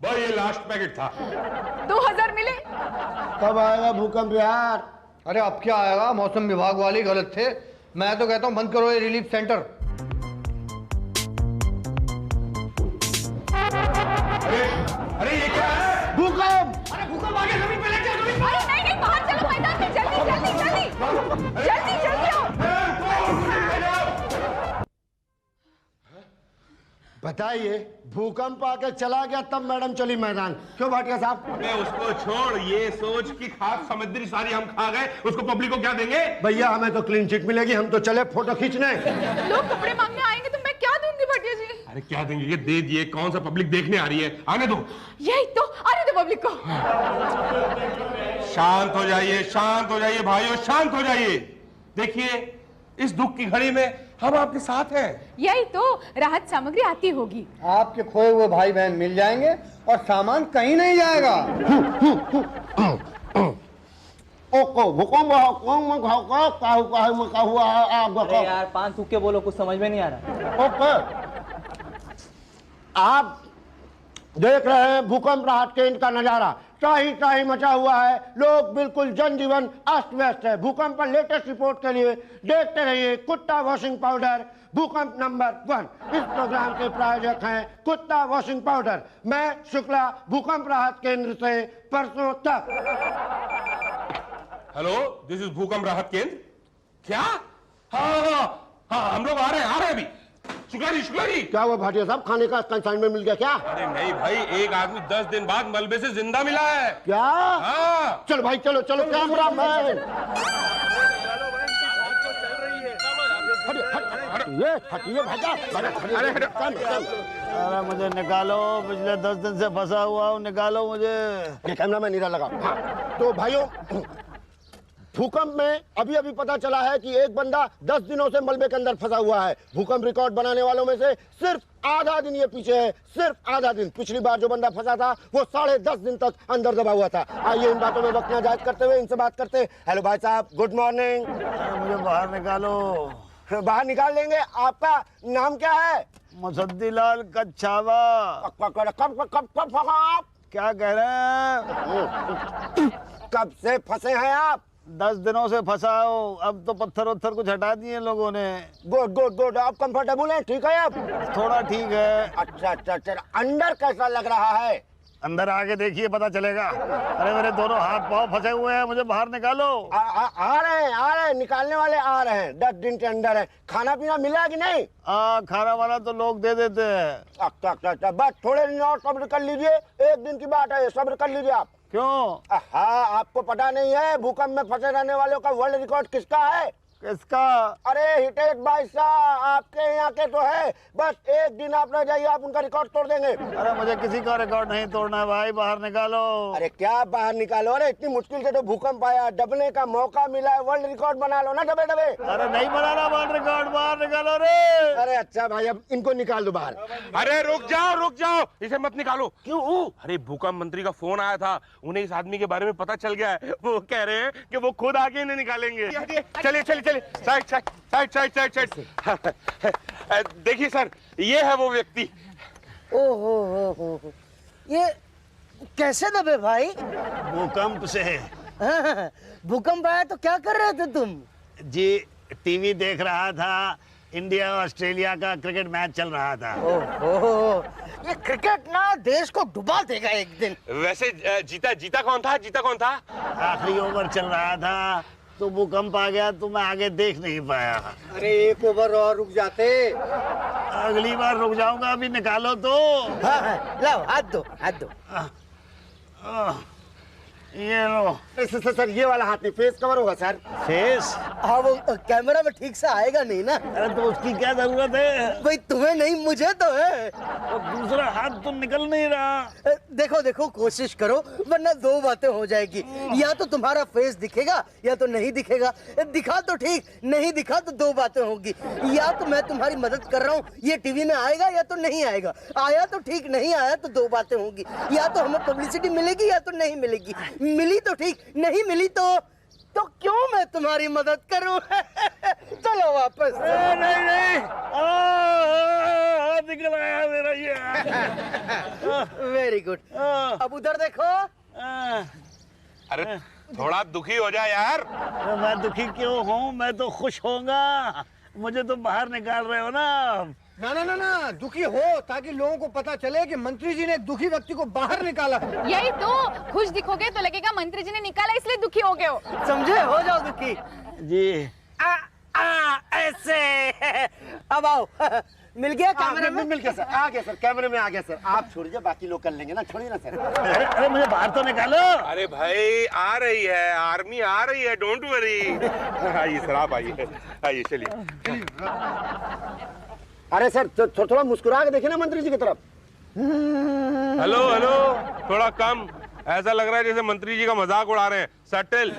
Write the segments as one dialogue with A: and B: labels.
A: भाई ये last packet था।
B: 2000 मिले।
C: कब आएगा भूकंप यार?
D: अरे अब क्या आएगा, मौसम विभाग वाले गलत थे। मैं तो कहता हूँ बंद करो ये रिलीफ सेंटर।
A: अरे ये क्या है?
C: भूकंप!
A: अरे भूकंप आ गया, जमीन पे लग गया, जमीन पे।
B: अरे नहीं नहीं, बाहर चलो मैदान में, जल्दी जल्दी जल्दी जल्दी जल्दी आओ।
C: बताइए, भूकंप आके चला गया तब मैडम चली मैदान। क्यों भाटिया साहब?
A: अबे उसको छोड़, ये सोच कि खाक समुद्री सारी हम खा गए, उसको पब्लिक को क्या देंगे?
C: भैया हमें तो क्लीन चिट मिलेगी, हम तो चले फोटो खींचने।
B: लोग कपड़े मांगने आएंगे तो मैं क्या दूंगी भाटिया जी?
A: अरे क्या देंगे, ये दे दिए। कौन सा पब्लिक देखने आ रही है? आने दो।
B: यही तो, आने दो पब्लिक को।
A: शांत हो जाइए, शांत हो जाइए भाइयों, शांत हो जाइए। देखिए, इस दुख की घड़ी में हम आपके साथ हैं।
B: यही तो, राहत सामग्री आती होगी।
D: आपके खोए हुए भाई बहन मिल जाएंगे और सामान कहीं नहीं जाएगा।
E: अरे यार पान थूक के बोलो, कुछ समझ में नहीं आ रहा।
C: ओके, आप देख रहे हैं भूकंप राहत केंद्र का नजारा। शाही शाही मचा हुआ है, लोग बिल्कुल जनजीवन अस्त व्यस्त है। भूकंप पर लेटेस्ट रिपोर्ट के लिए देखते रहिए कुत्ता वॉशिंग पाउडर, भूकंप नंबर 1। इस प्रोग्राम के प्रायोजक हैं कुत्ता वॉशिंग पाउडर। मैं शुक्ला, भूकंप राहत केंद्र से परसों तक।
A: हेलो, दिस इज भूकंप राहत केंद्र। क्या? हाँ, हम लोग आ रहे हैं अभी। शुक्ला जी।
C: क्या हुआ भाटिया साहब, खाने का कंसाइनमेंट मिल गया क्या?
A: अरे नहीं भाई, एक आदमी 10 दिन बाद मलबे से जिंदा मिला है।
C: क्या?
A: हाँ।
C: चलो भाई, चलो चलो कैमरा मैन। ये हटिए भाई।
F: अरे मुझे निकालो, पिछले 10 दिन से फंसा हुआ हूँ, निकालो मुझे।
C: ये कैमरा मैन नीरा लगा। हाँ, तो भाइयों, भूकंप में अभी अभी पता चला है कि एक बंदा 10 दिनों से मलबे के अंदर फंसा हुआ है। भूकंप रिकॉर्ड बनाने वालों में से सिर्फ आधा दिन ये पीछे है, सिर्फ आधा दिन। पिछली बार जो बंदा फंसा था वो 10.5 दिन तक अंदर दबा हुआ था। आइए इन बातों में वक्त न जायज करते हुए इनसे बात करते हैं। हेलो भाई साहब, गुड मॉर्निंग।
F: मुझे बाहर निकालो।
C: बाहर निकाल देंगे। आपका नाम क्या है?
F: मुसद्दीलाल कच्छावा। क्या कह रहे हैं?
C: कब से फंसे हैं आप?
F: 10 दिनों से फंसा हो। अब तो पत्थर वत्थर कुछ हटा दिए लोगों ने।
C: गुड गुड गुड, आप कंफर्टेबल हैं? ठीक है अब?
F: थोड़ा ठीक है।
C: अच्छा, अंदर कैसा लग रहा है?
F: अंदर आके देखिए, पता चलेगा। अरे मेरे दोनों हाथ पांव फंसे हुए हैं, मुझे बाहर निकालो।
C: आ रहे हैं, निकालने वाले आ रहे हैं। 10 दिन के अंदर है। खाना पीना मिला कि नहीं?
F: खाना वाला तो लोग दे देते हैं।
C: अच्छा, बस थोड़े दिन और सब्र कर लीजिए। 1 दिन की बात है, सब्र कर लीजिए आप।
F: क्यों?
C: हाँ, आपको पता नहीं है भूकंप में फंसे रहने वालों का वर्ल्ड रिकॉर्ड किसका है?
F: किसका?
C: अरे हिटेश भाई साहब, आपके यहाँ के तो है। बस 1 दिन आप रह जाइए, आप उनका रिकॉर्ड तोड़ देंगे।
F: अरे मुझे किसी का रिकॉर्ड नहीं तोड़ना है भाई, बाहर निकालो।
C: अरे क्या बाहर निकालो? अरे इतनी मुश्किल से तो भूकंप आया, दबने का मौका मिला है, वर्ल्ड रिकॉर्ड बना लो ना दबे दबे।
F: अरे नहीं बनाना वर्ल्ड रिकॉर्ड, बाहर निकालो रे।
C: अरे अच्छा भाई, अब इनको निकाल दो बाहर।
A: अरे रुक जाओ, इसे मत निकालो। क्यों? अरे भूकंप मंत्री का फोन आया था, उन्हें इस आदमी के बारे में पता चल गया है। वो कह रहे हैं कि वो खुद आके इन्हें निकालेंगे। चलिए साइड। देखिए सर, ये है वो व्यक्ति।
G: ओहो, ये कैसे दबे भाई?
F: भूकंप से।
G: भूकंप आया तो क्या कर रहे थे तुम?
F: जी टीवी देख रहा था, इंडिया ऑस्ट्रेलिया का क्रिकेट मैच चल रहा था।
G: ओहो, ये क्रिकेट ना देश को डुबा देगा एक दिन।
A: वैसे जीता कौन था?
F: आखिरी ओवर चल रहा था तो भूकंप आ गया, तो मैं आगे देख नहीं पाया।
G: अरे 1 ओवर और रुक जाते।
F: अगली बार रुक जाऊंगा, अभी निकालो तो।
G: हाँ, लाओ हाथ दो।
F: ये लो।
C: सर ये वाला हाथ नहीं, फेस कवर होगा सर।
F: फेस?
G: हाँ, वो कैमरा में ठीक से आएगा नहीं ना।
F: अरे तो उसकी क्या जरूरत है?
G: भाई तुम्हें नहीं, मुझे तो है।
F: और दूसरा हाथ तो निकल नहीं रहा।
G: देखो कोशिश करो, वरना 2 बातें हो जाएगी। या तो तुम्हारा फेस दिखेगा या तो नहीं दिखेगा। दिखा तो ठीक, नहीं दिखा तो 2 बातें होगी। या तो मैं तुम्हारी मदद कर रहा हूँ, ये टीवी में आएगा या तो नहीं आएगा। आया तो ठीक, नहीं आया तो 2 बातें होंगी। या तो हमें पब्लिसिटी मिलेगी या तो नहीं मिलेगी। मिली तो ठीक, नहीं मिली तो तो क्यों मैं तुम्हारी मदद करूं? चलो वापस।
F: नहीं नहीं, निकल आया मेरा ये।
G: Very good. अब उधर देखो।
A: अरे थोड़ा दुखी हो जा यार।
F: मैं दुखी क्यों हूँ, मैं तो खुश होऊंगा। मुझे तो बाहर निकाल रहे हो ना।
D: ना ना ना ना, दुखी हो ताकि लोगों को पता चले कि मंत्री जी ने एक दुखी व्यक्ति को बाहर निकाला है।
B: यही तो, खुश दिखोगे तो लगेगा मंत्री जी ने निकाला इसलिए दुखी हो गए हो।
G: समझे? हो जाओ दुखी।
F: जी
G: ऐसे। अब आओ। मिल गया कैमरे में?
C: मिल गया सर, आ गया सर, कैमरे में आ गया सर। आप छोड़िए, बाकी लोग कर लेंगे ना, छोड़िए ना सर।
F: अरे मुझे बाहर तो निकालो।
A: अरे भाई आ रही है, आर्मी आ रही है, डोंट वरी। आइए सर, आप आइए, आइए चलिए।
C: अरे सर थोड़ा मुस्कुरा के देखिए ना मंत्री जी की तरफ।
A: हेलो हेलो, थोड़ा कम। ऐसा लग रहा है जैसे मंत्री जी का मजाक उड़ा रहे हैं। सटल।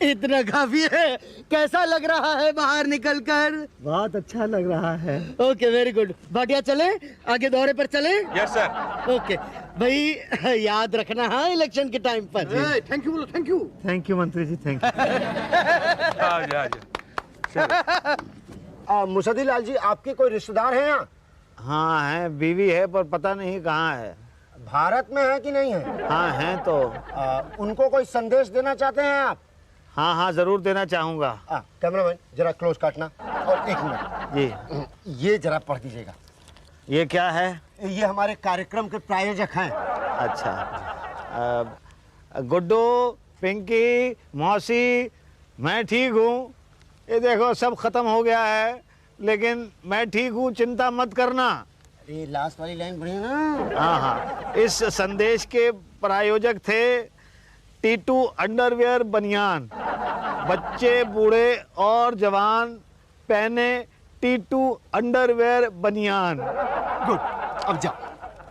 G: इतना काफी है। कैसा लग रहा है बाहर निकलकर?
D: बहुत अच्छा लग रहा है।
G: Okay, very good. भाटिया चले, आगे दौरे पर चले।
A: Yes sir.
G: ओके भाई, याद रखना है इलेक्शन के टाइम पर।
D: थैंक यू बोलो। Thank you. थैंक यू मंत्री जी, थैंक यू।
A: आ जा।
C: मुसद्दी लाल जी, आपके कोई रिश्तेदार हैं यहाँ?
H: हाँ है, बीवी है पर पता नहीं कहाँ है।
C: भारत में है कि नहीं है?
H: हाँ हैं तो।
C: उनको कोई संदेश देना चाहते हैं आप?
H: हाँ हाँ जरूर देना चाहूँगा।
C: कैमरामैन जरा क्लोज काटना, और एक मिनट
H: जी।
C: ये जरा पढ़ दीजिएगा।
H: ये क्या है?
C: ये हमारे कार्यक्रम के प्रायोजक हैं।
H: अच्छा। गुड्डू, पिंकी, मौसी, मैं ठीक हूँ। ये देखो सब खत्म हो गया है, लेकिन मैं ठीक हूँ, चिंता मत करना।
C: अरे लास्ट वाली लाइन बढ़िया ना।
H: हाँ हाँ, इस संदेश के प्रायोजक थे टीटू अंडरवियर बनियान। बच्चे, बूढ़े और जवान पहने टीटू अंडरवियर बनियान।
C: गुड, अब जाओ।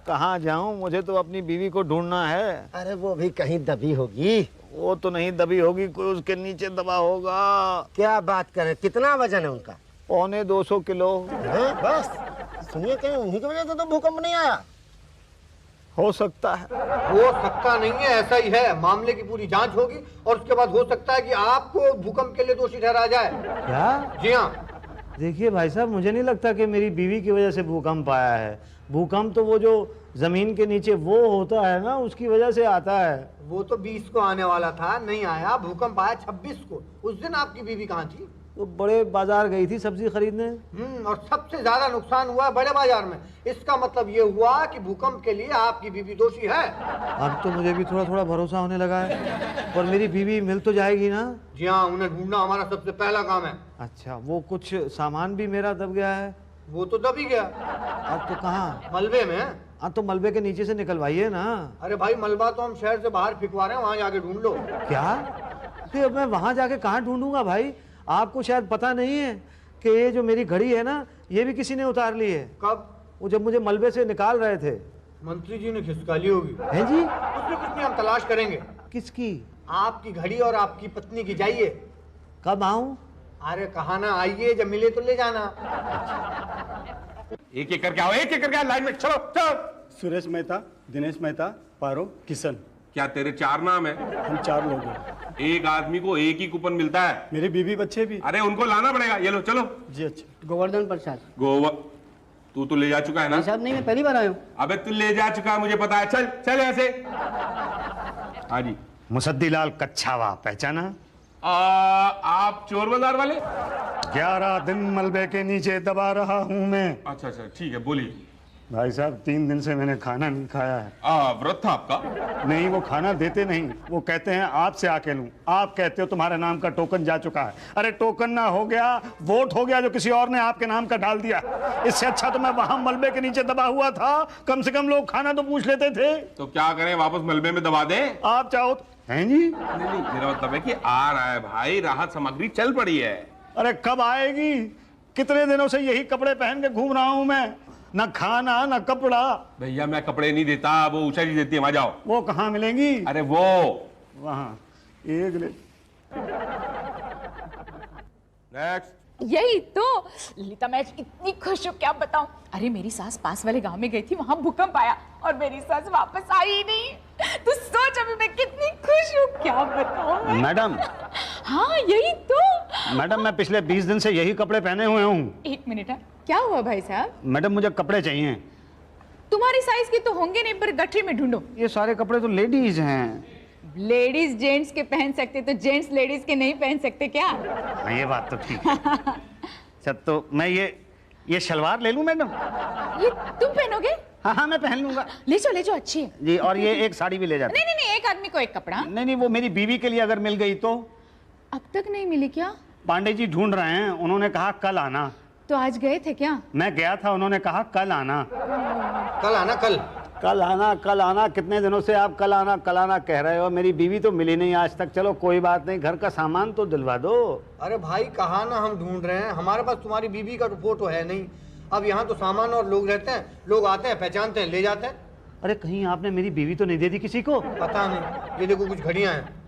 H: कहाँ जाऊँ? मुझे तो अपनी बीवी को ढूंढना है।
C: अरे वो भी कहीं दबी होगी।
H: वो तो नहीं दबी होगी, कोई उसके नीचे दबा होगा।
C: क्या बात करें, कितना वजन है उनका?
H: 250 किलो।
C: बस सुनिए, कहीं उन्हीं की वजह से तो भूकंप नहीं आया?
H: हो सकता है।
D: हो सकता नहीं है, ऐसा ही है। मामले की पूरी जांच होगी और उसके बाद हो सकता है कि आपको भूकंप के लिए दोषी ठहराया जाए।
H: क्या?
D: जी हाँ।
H: देखिए भाई साहब, मुझे नहीं लगता कि मेरी बीवी की वजह से भूकंप आया है। भूकंप तो वो जो जमीन के नीचे वो होता है ना, उसकी वजह से आता है।
D: वो तो 20 को आने वाला था, नहीं आया। भूकंप आया 26 को। उस दिन आपकी बीवी कहाँ थी?
H: वो बड़े बाजार गई थी सब्जी खरीदने।
D: और सबसे ज्यादा नुकसान हुआ बड़े बाजार में। इसका मतलब ये हुआ कि भूकंप के लिए आपकी बीवी दोषी है।
H: अब तो मुझे भी थोड़ा थोड़ा भरोसा होने लगा है। पर मेरी बीवी मिल तो जाएगी ना?
D: जी हाँ, उन्हें ढूंढना हमारा सबसे पहला काम है।
H: अच्छा, वो कुछ सामान भी मेरा दब गया है।
D: वो तो दब ही गया।
H: अब तो कहाँ?
D: मलबे में।
H: हाँ तो मलबे के नीचे से निकलवाइए ना।
D: अरे भाई, मलबा तो हम शहर से बाहर फिकवा रहे हैं, वहाँ जाके ढूंढ लो।
H: क्या? तो अब मैं वहाँ जाके कहाँ ढूंढूंगा भाई? आपको शायद पता नहीं है कि ये जो मेरी घड़ी है ना, ये भी किसी ने उतार ली है।
D: कब?
H: वो जब मुझे मलबे से निकाल रहे थे।
D: मंत्री जी ने खिसका ली होगी।
H: हैं जी?
D: उसमें कुछ नहीं, हम तलाश करेंगे।
H: किसकी?
D: आपकी घड़ी और आपकी पत्नी की। जाइए।
H: कब आऊं?
D: अरे कहा ना, आइए, जब मिले तो ले जाना।
A: एक एक करके आओ, एक एक करके आओ, लाइन में चलो चलो।
I: सुरेश मेहता, दिनेश मेहता, पारो, किशन।
A: क्या तेरे 4 नाम है?
I: हम 4 लोग हैं।
A: एक आदमी को एक ही कूपन मिलता है।
I: मेरी बीवी बच्चे भी।
A: अरे उनको लाना पड़ेगा। ये लो चलो।
I: जी अच्छा।
G: गोवर्धन प्रसाद।
A: गोवा तू ले जा चुका है ना?
G: साहब नहीं, मैं पहली बार आया हूँ।
A: अबे तू ले जा चुका है, मुझे पता है। चल चल यहाँ से। हाँ जी।
J: मुसद्दी लाल कच्छावा पहचाना?
A: आप चोर बाजार वाले?
J: 11 दिन मलबे के नीचे दबा रहा हूँ मैं।
A: अच्छा अच्छा, ठीक है, बोलिए।
J: भाई साहब 3 दिन से मैंने खाना नहीं खाया है।
A: व्रत था आपका?
J: नहीं, वो खाना देते नहीं, वो कहते हैं आपसे आके लूं। आप कहते हो तुम्हारे नाम का टोकन जा चुका है। अरे टोकन ना हो गया, वोट हो गया जो किसी और ने आपके नाम का डाल दिया। इससे अच्छा तो मैं वहां मलबे के नीचे दबा हुआ था, कम से कम लोग खाना तो पूछ लेते थे।
A: तो क्या करें, वापस मलबे में दबा दें?
J: आप चाहो तो। हैं जी?
A: नहीं, मेरा मतलब है कि आ रहा है भाई, राहत सामग्री चल पड़ी है।
J: अरे कब आएगी? कितने दिनों से यही कपड़े पहन के घूम रहा हूं मैं, न खाना न कपड़ा।
A: भैया मैं कपड़े नहीं देता, वो उषा जी देती है, वहां जाओ।
J: वो कहाँ मिलेंगी?
A: अरे वो
J: वहां एक ले।
A: नेक्स्ट।
B: यही तो ललिता, मैं इतनी खुश हूँ क्या बताऊं। अरे मेरी सास पास वाले गांव में गई थी, वहां भूकंप आया और मेरी सास वापस आई ही नहीं। तू सोच अभी मैं कितनी खुश हूँ, क्या बताऊँ मैं।
H: मैडम।
B: हाँ यही तो।
H: मैडम मैं पिछले 20 दिन से यही कपड़े पहने हुए हूँ।
B: एक मिनट, क्या हुआ भाई साहब?
H: मैडम मुझे कपड़े चाहिए।
B: तुम्हारी साइज के तो होंगे नहीं, पर गठरी में ढूंढो।
H: ये सारे कपड़े तो लेडीज हैं।
B: लेडीज जेंट्स के पहन सकते, तो जेंट्स लेडीज के नहीं पहन सकते क्या?
H: हाँ, ये बात तो ठीक है। अच्छा तो मैं ये शलवार ले लूं मैडम?
B: ये तुम पहनोगे?
H: हाँ हाँ मैं पहन लूंगा।
B: ले जाओ अच्छी है
H: जी। और ये एक साड़ी भी ले जाते।
B: नहीं, एक आदमी को एक कपड़ा।
H: नहीं, वो मेरी बीवी के लिए अगर मिल गई तो।
B: अब तक नहीं मिली क्या?
H: पांडे जी ढूंढ रहे हैं, उन्होंने कहा कल आना।
B: तो आज गए थे क्या?
H: मैं गया था, उन्होंने कहा कल आना।
D: कल आना?
H: कल आना। कितने दिनों से आप कल आना कह रहे हो? मेरी बीवी तो मिली नहीं आज तक। चलो कोई बात नहीं, घर का सामान तो दिलवा दो।
D: अरे भाई कहा ना हम ढूंढ रहे हैं, हमारे पास तुम्हारी बीवी का फोटो है नहीं। अब यहाँ तो सामान और लोग रहते हैं, लोग आते हैं पहचानते हैं ले जाते हैं।
H: अरे कहीं आपने मेरी बीवी तो नहीं दे दी किसी को?
D: पता नहीं, ये देखो कुछ घड़ियां हैं।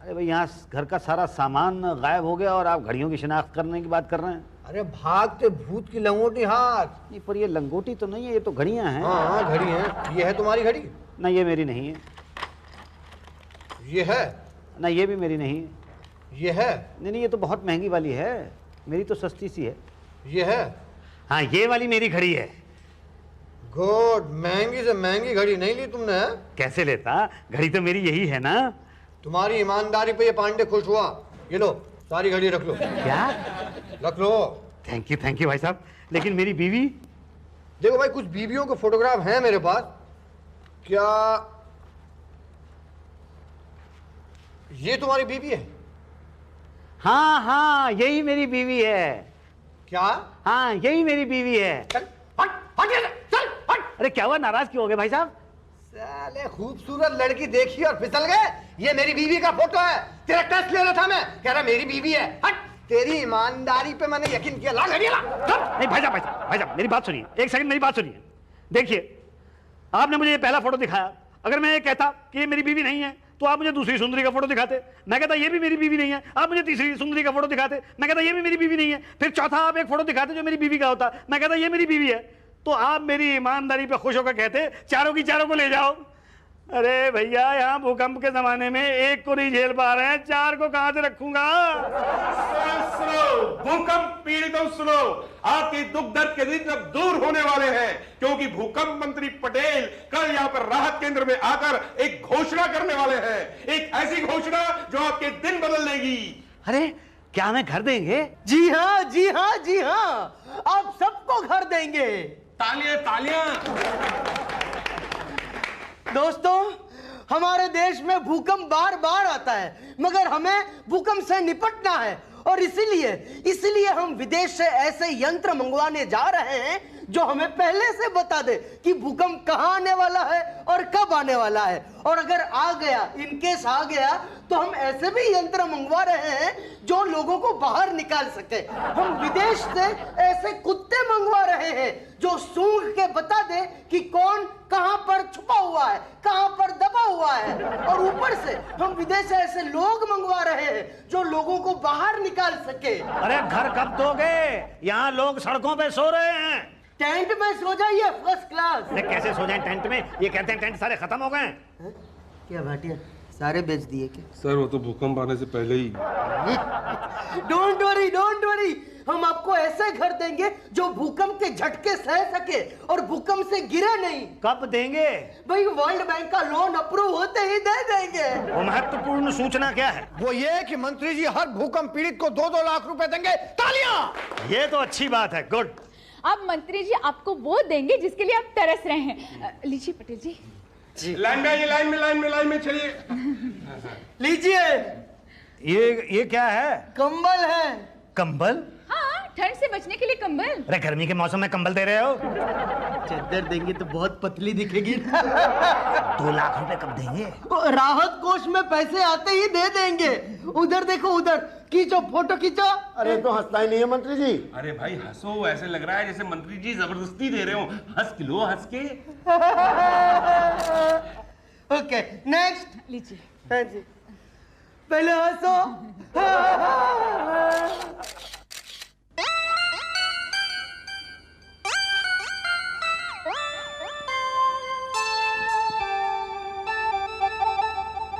H: अरे भाई यहाँ घर का सारा सामान गायब हो गया और आप घड़ियों की शिनाख्त करने की बात कर रहे हैं?
D: अरे भागते भूत की लंगोटी हाथ।
H: नहीं पर ये लंगोटी तो नहीं है, ये तो घड़ियां हैं।
D: हाँ घड़ी है। ये है तुम्हारी घड़ी?
H: नहीं ये मेरी नहीं है।
D: ये है?
H: नहीं ये भी मेरी नहीं है।
D: ये है?
H: नहीं ये तो बहुत महंगी वाली है, मेरी तो सस्ती सी है।
D: ये है?
H: हाँ ये वाली मेरी घड़ी है।
D: गुड। महंगी से महंगी घड़ी नहीं ली तुमने?
H: कैसे लेता, घड़ी तो मेरी यही है ना।
D: तुम्हारी ईमानदारी पे ये पांडे खुश हुआ। ये लो सारी घड़ी रख लो।
H: क्या?
D: रख लो।
H: थैंक यू भाई साहब। लेकिन मेरी बीवी?
D: देखो भाई कुछ बीवियों के फोटोग्राफ हैं मेरे पास। क्या ये तुम्हारी बीवी है?
H: हाँ यही मेरी बीवी है।
D: क्या?
H: हाँ यही मेरी बीवी है।
D: चल हट।
H: अरे क्या हुआ, नाराज क्यों हो गए भाई साहब?
D: साले खूबसूरत लड़की देखी और फिसल गए। ये मेरी बीवी का फोटो है। तेरा टेस्ट ले रहा था मैं, कह रहा मेरी बीवी है। हट। तेरी ईमानदारी पे मैंने यकीन किया। ला घड़ी ला।
H: नहीं भाई साहब मेरी बात सुनिए, एक सेकंड मेरी बात सुनिए। देखिए आपने मुझे ये पहला फोटो दिखाया, अगर मैं ये कहता कि ये मेरी बीवी नहीं है तो आप मुझे दूसरी सुंदरी का फोटो दिखाते। मैं कहता ये भी मेरी बीवी नहीं है, आप मुझे तीसरी सुंदरी का फोटो दिखाते। मैं कहता ये भी मेरी बीवी नहीं है। फिर चौथा आप एक फोटो दिखाते जो मेरी बीवी का होता, मैं कहता ये मेरी बीवी है। तो आप मेरी ईमानदारी पे खुश होकर कहते चारों की चारों को ले जाओ। अरे भैया यहाँ भूकंप के जमाने में एक को नहीं झेल पा रहे हैं, चार को कहां से रखूंगा?
A: सुनो भूकंप पीड़ितों सुनो, आपके दुख दर्द के दिन अब दूर होने वाले हैं, क्योंकि भूकंप मंत्री पटेल कल यहाँ पर राहत केंद्र में आकर एक घोषणा करने वाले हैं। एक ऐसी घोषणा जो आपके दिन बदल देगी।
H: अरे क्या हमें घर देंगे?
G: जी हाँ, आप सबको घर देंगे।
A: तालियां।
G: दोस्तों हमारे देश में भूकंप बार बार आता है, मगर हमें भूकंप से निपटना है और इसीलिए हम विदेश से ऐसे यंत्र मंगवाने जा रहे हैं जो हमें पहले से बता दे कि भूकंप कहाँ आने वाला है और कब आने वाला है। और अगर आ गया, इनकेस आ गया, तो हम ऐसे भी यंत्र मंगवा रहे हैं जो लोगों को बाहर निकाल सके। हम विदेश से ऐसे कुत्ते मंगवा रहे हैं जो सूंघ के बता दे कि कौन कहां पर छुपा हुआ है, कहां पर दबा हुआ है। और ऊपर से हम विदेश से ऐसे लोग मंगवा रहे हैं जो लोगों को बाहर निकाल सके।
H: अरे घर कब दोगे? यहाँ लोग सड़कों पे सो रहे हैं।
G: टेंट में सो जाइए, फर्स्ट क्लास।
H: कैसे सो जाएं टेंट में? ये कहते हैं टेंट सारे खत्म हो गए।
G: क्या भाटिया सारे बेच दिए क्या?
A: सर वो तो भूकंप आने से पहले ही।
G: डोंट वरी, हम आपको ऐसे घर देंगे जो भूकंप के झटके सह सके और भूकंप से गिरे नहीं।
H: कब देंगे?
G: भाई वर्ल्ड बैंक का लोन अप्रूव होते ही दे देंगे।
H: वो महत्वपूर्ण सूचना क्या है?
D: वो ये कि मंत्री जी हर भूकंप पीड़ित को 2-2 लाख रुपए देंगे। तालियां।
H: ये तो अच्छी बात है, गुड।
B: अब मंत्री जी आपको वो देंगे जिसके लिए आप तरस रहे हैं। लीजिए पटेल जी।
A: लाइन में चलिए।
G: लीजिए।
H: ये क्या है?
G: कंबल है।
H: कंबल?
B: हाँ, ठंड से बचने के लिए कंबल।
H: अरे गर्मी के मौसम में कंबल दे रहे हो?
G: चद्दर देंगे तो बहुत पतली दिखेगी।
H: 2 लाख रुपए कब देंगे?
G: राहत कोष में पैसे आते ही दे देंगे। उधर देखो, उधर खींचो, फोटो खींचो।
C: अरे तो हंसता ही नहीं है मंत्री जी।
A: अरे भाई हंसो, ऐसे लग रहा है जैसे मंत्री जी जबरदस्ती दे रहे हो। हंस लो, हंस के।
G: Okay next.
B: लीजिए।
G: हाँ जी, पहले हंसो।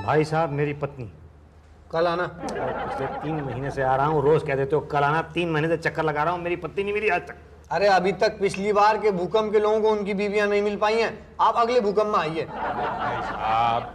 H: भाई साहब, मेरी पत्नी
D: कल आना।
H: पिछले 3 महीने से आ रहा हूँ, रोज कह देते हो कल आना। 3 महीने से चक्कर लगा रहा हूँ, मेरी पत्नी नहीं मिली आज तक।
D: अरे अभी तक पिछली बार के भूकंप के लोगों को उनकी बीवियां नहीं मिल पाई हैं, आप अगले भूकंप में आइए।
A: आप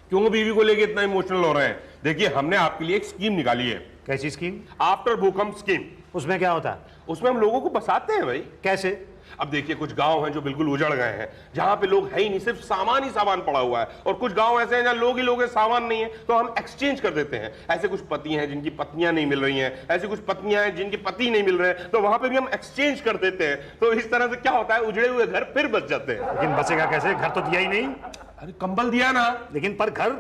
A: क्यों बीवी को लेके इतना इमोशनल हो रहे हैं? देखिए, हमने आपके लिए एक स्कीम निकाली है।
H: कैसी स्कीम?
A: आफ्टर भूकंप स्कीम।
H: उसमें क्या होता है?
A: उसमें हम लोगों को बसाते हैं भाई।
H: कैसे?
A: अब देखिए, कुछ गांव हैं जो बिल्कुल उजड़ गए हैं, जहां पे लोग है ही नहीं, सिर्फ सामान ही सामान पड़ा हुआ है। और कुछ गांव ऐसे हैं जहां लोग ही लोग हैं, सामान नहीं है, तो हम एक्सचेंज कर देते हैं। ऐसे कुछ पति हैं जिनकी पत्नियां नहीं मिल रही हैं, ऐसी कुछ पत्नियां हैं जिनके पति नहीं मिल रहे हैं, तो वहां पे भी हम एक्सचेंज कर देते हैं। तो इस तरह से क्या होता है, उजड़े हुए घर फिर बच जाते हैं।
H: लेकिन बचेगा कैसे? घर तो दिया ही नहीं।
A: अरे कंबल दिया ना।
H: लेकिन पर घर?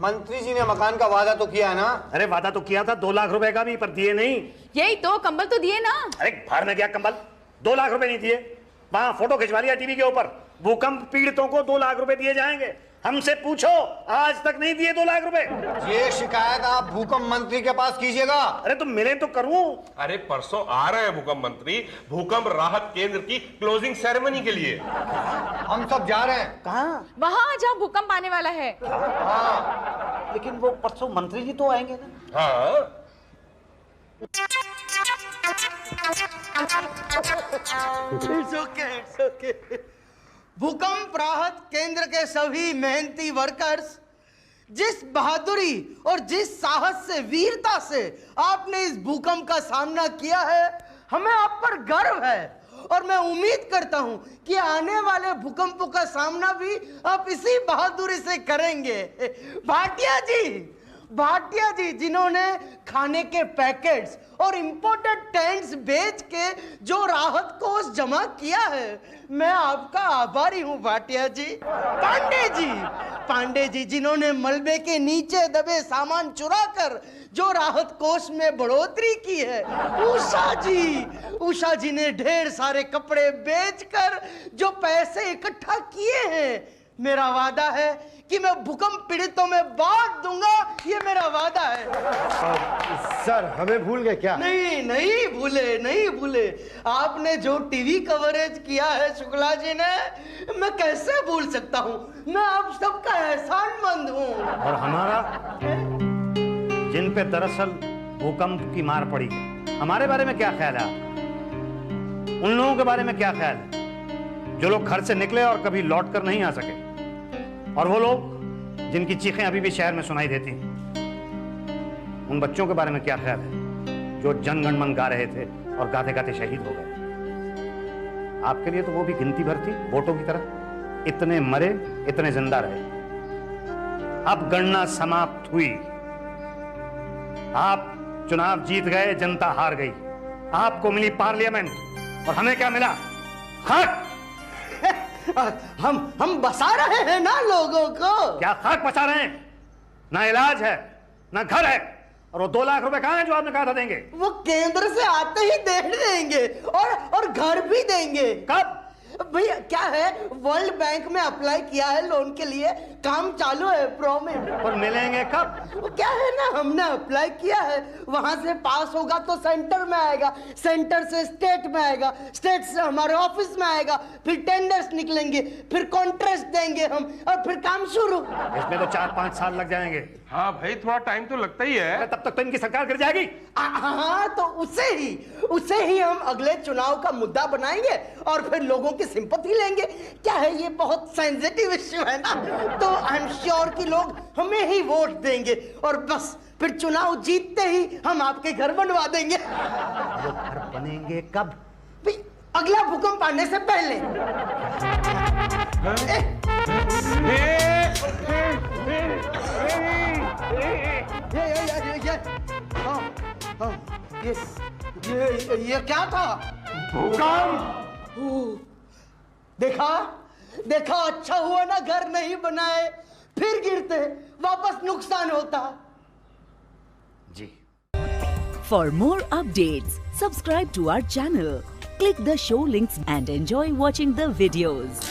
D: मंत्री जी ने मकान का वादा तो किया है ना।
H: अरे वादा तो किया था 2 लाख रुपए का भी, पर दिए नहीं।
B: यही तो, कंबल तो दिए ना।
H: अरे बाहर में गया कंबल, 2 लाख रुपए नहीं दिए। वहां फोटो खिंचवा लिया टीवी के ऊपर, भूकंप पीड़ितों को 2 लाख रुपए दिए जाएंगे। हमसे पूछो, आज तक नहीं दिए 2 लाख रुपए।
D: ये शिकायत आप भूकंप मंत्री के पास कीजिएगा।
H: अरे तो मिले तो करूं।
A: अरे परसों आ रहे हैं भूकंप मंत्री, भूकंप राहत केंद्र की क्लोजिंग सेरेमनी के लिए।
D: हम सब जा रहे हैं।
G: कहाँ?
B: वहाँ जहाँ भूकंप आने वाला है।
H: लेकिन वो परसों मंत्री जी तो आएंगे ना।
A: हाँ,
G: It's okay. भूकंप राहत केंद्र के सभी मेहनती वर्कर्स, जिस बहादुरी और जिस साहस से, वीरता से आपने इस भूकंप का सामना किया है, हमें आप पर गर्व है। और मैं उम्मीद करता हूं कि आने वाले भूकंपों का सामना भी आप इसी बहादुरी से करेंगे। भाटिया जी जिन्होंने खाने के पैकेट्स और इंपोर्टेड टेंट्स बेच के जो राहत कोष जमा किया है, मैं आपका आभारी हूं भाटिया जी। पांडे जी जिन्होंने मलबे के नीचे दबे सामान चुरा कर जो राहत कोष में बढ़ोतरी की है। उषा जी ने ढेर सारे कपड़े बेचकर जो पैसे इकट्ठा किए हैं। मेरा वादा है कि मैं भूकंप पीड़ितों में बांट दूंगा, ये मेरा वादा है।
C: सर, हमें भूल गए क्या?
G: नहीं भूले। आपने जो टीवी कवरेज किया है शुक्ला जी ने, मैं कैसे भूल सकता हूँ। मैं आप सबका एहसानमंद हूँ।
H: और हमारा, जिन पे दरअसल भूकंप की मार पड़ी, हमारे बारे में क्या ख्याल है आपका? उन लोगों के बारे में क्या ख्याल है जो लोग घर से निकले और कभी लौट कर नहीं आ सके? और वो लोग जिनकी चीखें अभी भी शहर में सुनाई देती हैं, उन बच्चों के बारे में क्या ख्याल है जो जनगण मन गा रहे थे और गाते गाते शहीद हो गए? आपके लिए तो वो भी गिनती भर थी, वोटों की तरह। इतने मरे, इतने जिंदा रहे। अब गणना समाप्त हुई। आप चुनाव जीत गए, जनता हार गई। आपको मिली पार्लियामेंट और हमें क्या मिला? खाक।
G: हम बसा रहे हैं ना लोगों को।
H: क्या खाक बचा रहे हैं? ना इलाज है, ना घर है, और वो 2 लाख रुपए कहां है जो आपने कहा था देंगे?
G: वो केंद्र से आते ही दे देंगे और घर भी देंगे।
H: कब?
G: भैया क्या है, वर्ल्ड बैंक में अप्लाई किया है लोन के लिए, काम चालू है प्रॉमिस।
H: और मिलेंगे कब?
G: वो क्या है ना, हमने अप्लाई किया है, वहां से पास होगा तो सेंटर में आएगा, सेंटर से स्टेट में आएगा, स्टेट से हमारे ऑफिस में आएगा, फिर टेंडर्स निकलेंगे, फिर कॉन्ट्रैक्ट देंगे हम, और फिर काम शुरू।
H: इसमें तो 4-5 साल लग जाएंगे।
A: हाँ भाई, थोड़ा टाइम तो लगता ही है।
H: तब तक तो इनकी सरकार गिर जाएगी।
G: हाँ, तो उसे ही हम अगले चुनाव का मुद्दा बनाएंगे और फिर लोगों की सिंपैथी लेंगे। क्या है, ये बहुत सेंसिटिव इश्यू है ना, तो आई एम श्योर कि लोग हमें ही वोट देंगे और बस फिर चुनाव जीतते ही हम आपके घर बनवा देंगे।
H: वो घर बनेंगे कब?
G: अगला भूकंप आने से पहले। ये क्या था?
A: भूकंप।
G: देखा, अच्छा हुआ ना घर नहीं बनाए, फिर गिरते, वापस नुकसान होता।
H: जी।
K: For more updates, subscribe to our channel, click the show links and enjoy watching the videos.